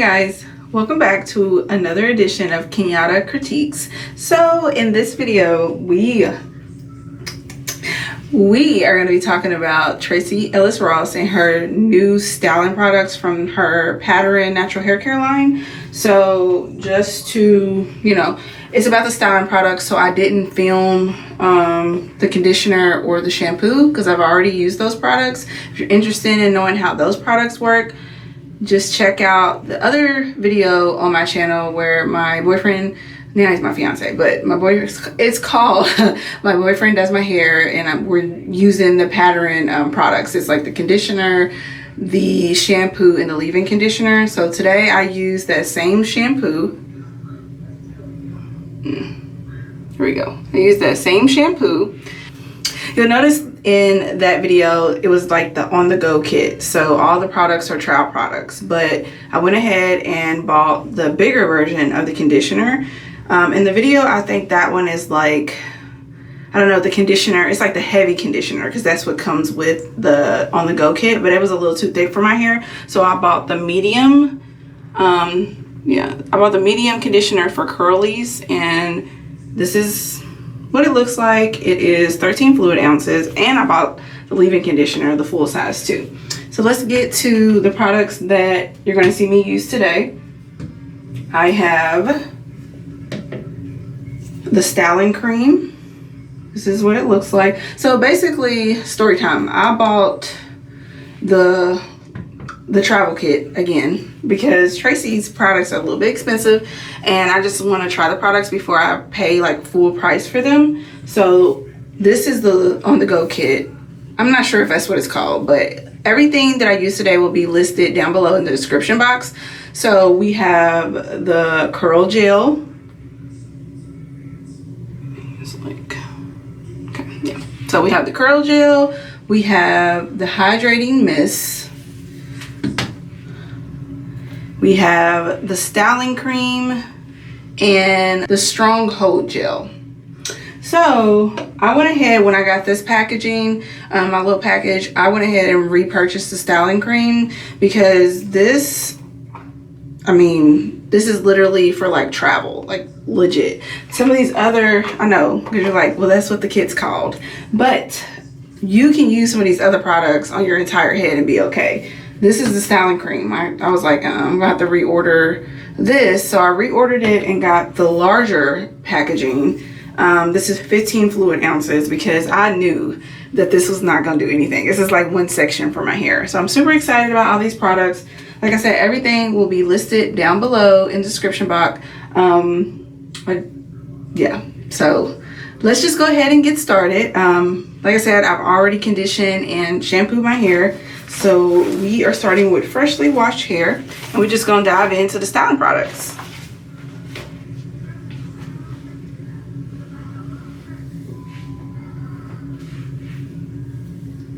guys, welcome back to another edition of Ken'Yada Critiques. So in this video, we are going to be talking about Tracee Ellis Ross and her new styling products from her Pattern natural hair care line. So just to, it's about the styling products, so I didn't film the conditioner or the shampoo because I've already used those products. If you're interested in knowing how those products work, just check out the other video on my channel where my boyfriend, now he's my fiance, but my boyfriend, it's called My Boyfriend Does My Hair, and we're using the Pattern products. It's like the conditioner, the shampoo, and the leave-in conditioner. So today I use that same shampoo. Here we go. I use that same shampoo. You'll notice in that video, it was like the on-the-go kit. So all the products are trial products, but I went ahead and bought the bigger version of the conditioner. In the video, I think that one is like, I don't know, the conditioner, it's like the heavy conditioner because that's what comes with the on-the-go kit, but it was a little too thick for my hair. So I bought the medium, I bought the medium conditioner for curlies, and this is what it looks like. It is 13 fluid ounces, and I bought the leave-in conditioner, the full size too. So let's get to the products that you're going to see me use today. I have the styling cream. This is what it looks like. So basically, story time. I bought the travel kit again because Tracee's products are a little bit expensive, and I just want to try the products before I pay like full price for them. So this is the on-the-go kit. I'm not sure if that's what it's called, but everything that I use today will be listed down below in the description box. So we have the curl gel. It's like, okay, yeah. So we have the curl gel. We have the hydrating mist. We have the styling cream and the strong hold gel. So I went ahead, when I got this packaging, my little package, I went ahead and repurchased the styling cream because this is literally for like travel, like legit. Some of these other, I know, because you're like, well, that's what the kit's called. But you can use some of these other products on your entire head and be okay. This is the styling cream. I was like, I'm gonna have to reorder this. So I reordered it and got the larger packaging. This is 15 fluid ounces because I knew that this was not gonna do anything. This is like one section for my hair. So I'm super excited about all these products. Like I said, everything will be listed down below in the description box. Yeah, so let's just go ahead and get started. Like I said, I've already conditioned and shampooed my hair. So we are starting with freshly washed hair, and we're just gonna dive into the styling products.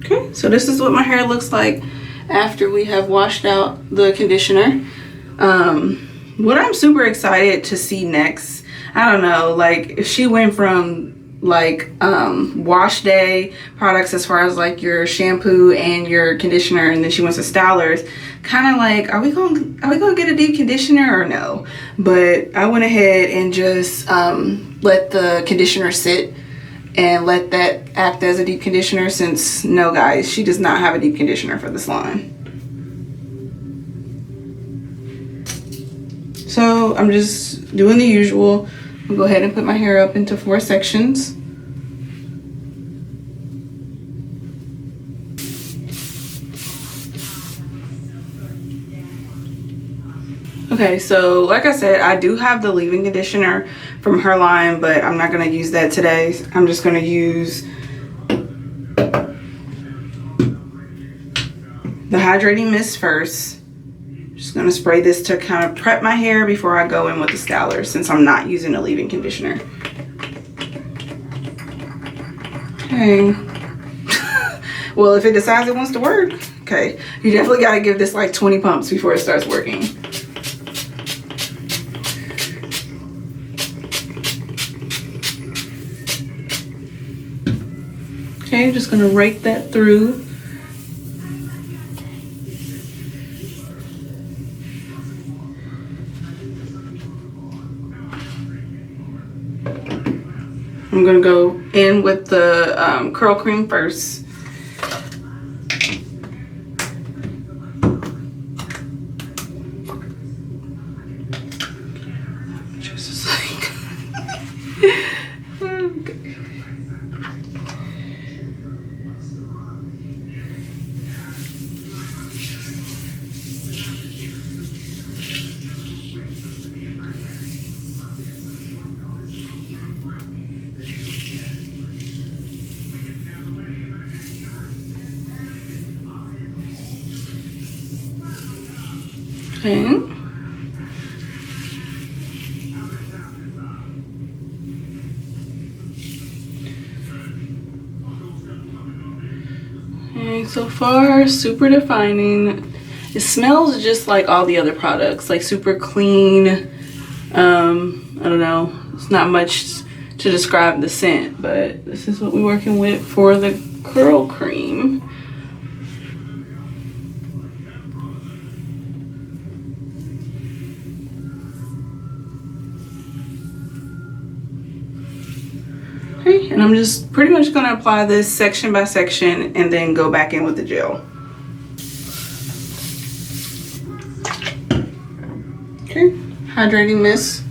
Okay, so this is what my hair looks like after we have washed out the conditioner. What I'm super excited to see next, I don't know, like if she went from like wash day products as far as like your shampoo and your conditioner, and then she wants to stylers, kind of like, are we gonna get a deep conditioner or no? But I went ahead and just let the conditioner sit and let that act as a deep conditioner, since no guys, she does not have a deep conditioner for this line. So I'm just doing the usual. I'll go ahead and put my hair up into 4 sections. Okay, so like I said, I do have the leave-in conditioner from her line, but I'm not going to use that today. I'm just going to use the hydrating mist first. Just going to spray this to kind of prep my hair before I go in with the styler, since I'm not using a leave-in conditioner. Okay. Well, if it decides it wants to work, okay. You definitely got to give this like 20 pumps before it starts working. Okay, I'm just going to rake that through. I'm gonna go in with the curl cream first. Just like okay. Okay. Okay, so far super defining. It smells just like all the other products, like super clean. I don't know, it's not much to describe the scent, but this is what we're working with for the curl cream. Okay, and I'm just pretty much gonna apply this section by section and then go back in with the gel. Okay, hydrating mist.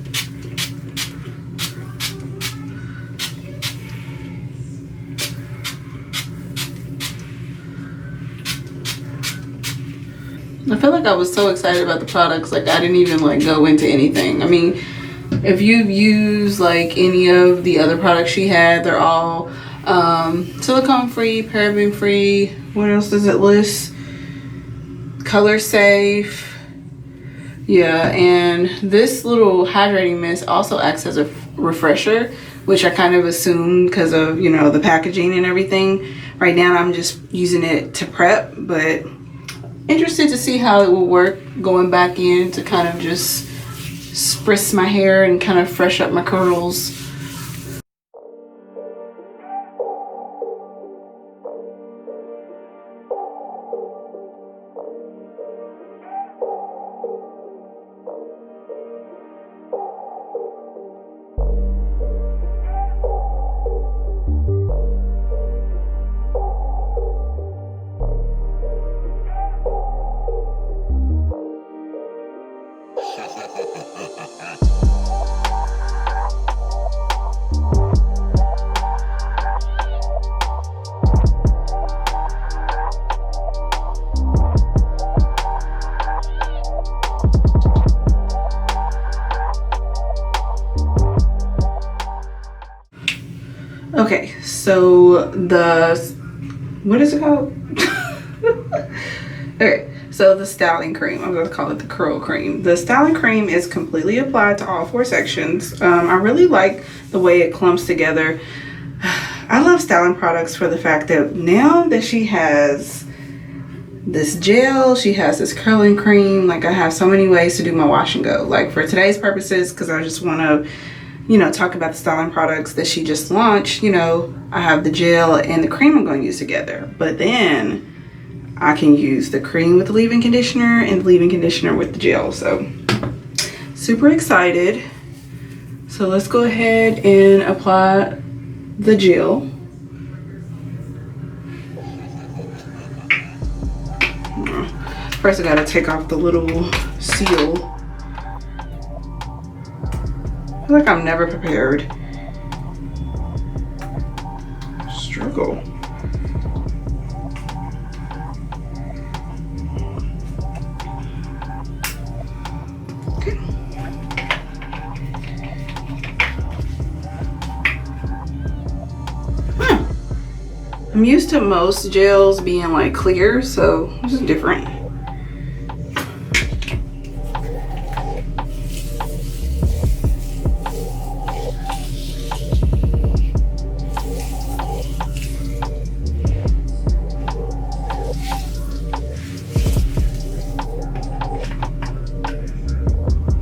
I feel like I was so excited about the products, like I didn't even like go into anything. I mean, if you've used like any of the other products she had, they're all silicone free, paraben free. What else does it list? Color safe. Yeah, and this little hydrating mist also acts as a refresher, which I kind of assumed because of, you know, the packaging and everything. Right now I'm just using it to prep, but interested to see how it will work going back in to kind of just spritz my hair and kind of fresh up my curls. Okay, so what is it called? Okay, so the styling cream, I'm gonna call it the curl cream. The styling cream is completely applied to all 4 sections. I really like the way it clumps together. I love styling products for the fact that now that she has this gel, she has this curling cream, like I have so many ways to do my wash and go. Like for today's purposes, because I just want to, you know, talk about the styling products that she just launched, you know, I have the gel and the cream I'm going to use together. But then I can use the cream with the leave-in conditioner and the leave-in conditioner with the gel. So super excited. So let's go ahead and apply the gel. First I gotta take off the little seal. I feel like I'm never prepared. Struggle. Okay. I'm used to most gels being like clear, so this is different.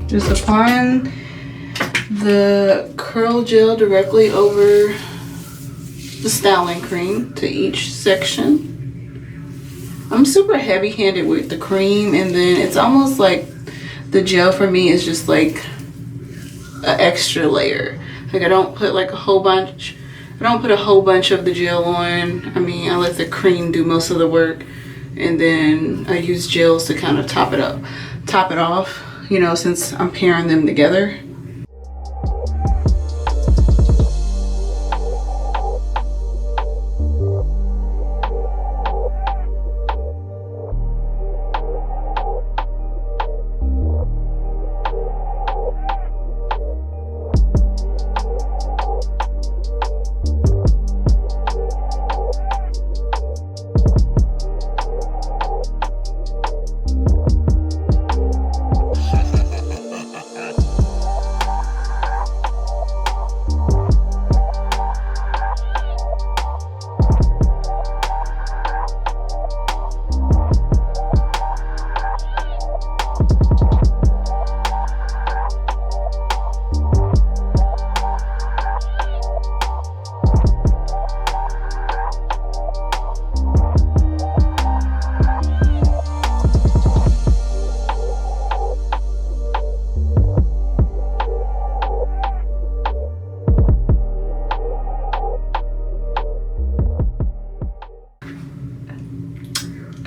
Just applying the curl gel directly over the styling cream to each section. I'm super heavy-handed with the cream, and then it's almost like the gel for me is just like an extra layer. Like I don't put like a whole bunch. I don't put a whole bunch of the gel on. I mean, I let the cream do most of the work, and then I use gels to kind of top it off, you know, since I'm pairing them together.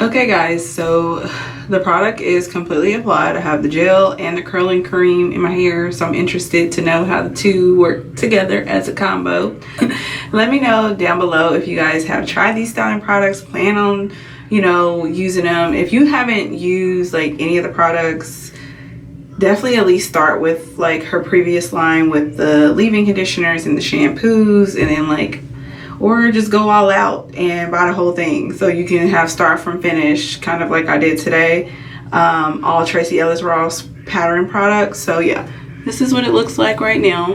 Okay guys, so the product is completely applied. I have the gel and the curling cream in my hair, so I'm interested to know how the two work together as a combo. Let me know down below if you guys have tried these styling products, plan on, you know, using them. If you haven't used like any of the products, definitely at least start with like her previous line with the leave-in conditioners and the shampoos, and then like, or just go all out and buy the whole thing so you can have start from finish, kind of like I did today. All Tracee Ellis Ross pattern products. So yeah, this is what it looks like right now,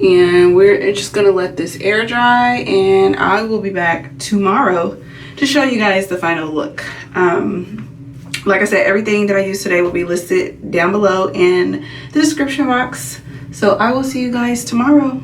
and we're just gonna let this air dry, and I will be back tomorrow to show you guys the final look. Like I said, everything that I used today will be listed down below in the description box, so I will see you guys tomorrow.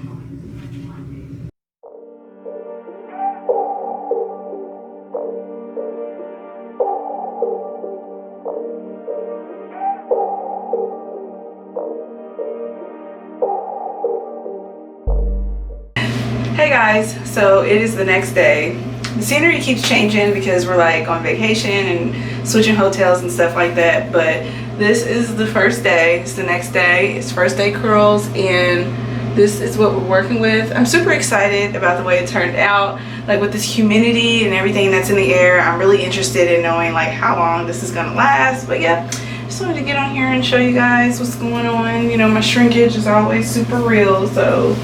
Hey guys, so it is the next day. The scenery keeps changing because we're like on vacation and switching hotels and stuff like that, but this is the first day. It's the next day. It's first day KURLS, and this is what we're working with. I'm super excited about the way it turned out, like with this humidity and everything that's in the air. I'm really interested in knowing like how long this is gonna last. But yeah, just wanted to get on here and show you guys what's going on. You know, my shrinkage is always super real, so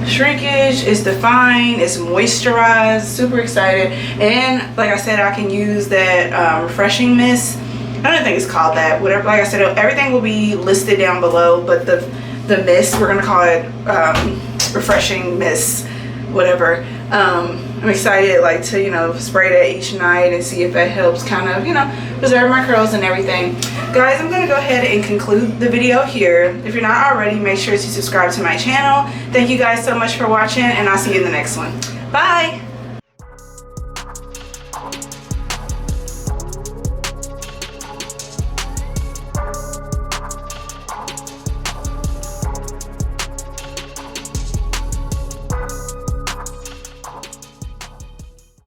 shrinkage is defined, it's moisturized, super excited. And like I said, I can use that refreshing mist. I don't think it's called that, whatever. Like I said, everything will be listed down below, but the mist, we're gonna call it refreshing mist, whatever. I'm excited like to, you know, spray that each night and see if that helps kind of, you know, preserve my curls and everything. Guys, I'm gonna go ahead and conclude the video here. If you're not already, make sure to subscribe to my channel. Thank you guys so much for watching, and I'll see you in the next one. Bye.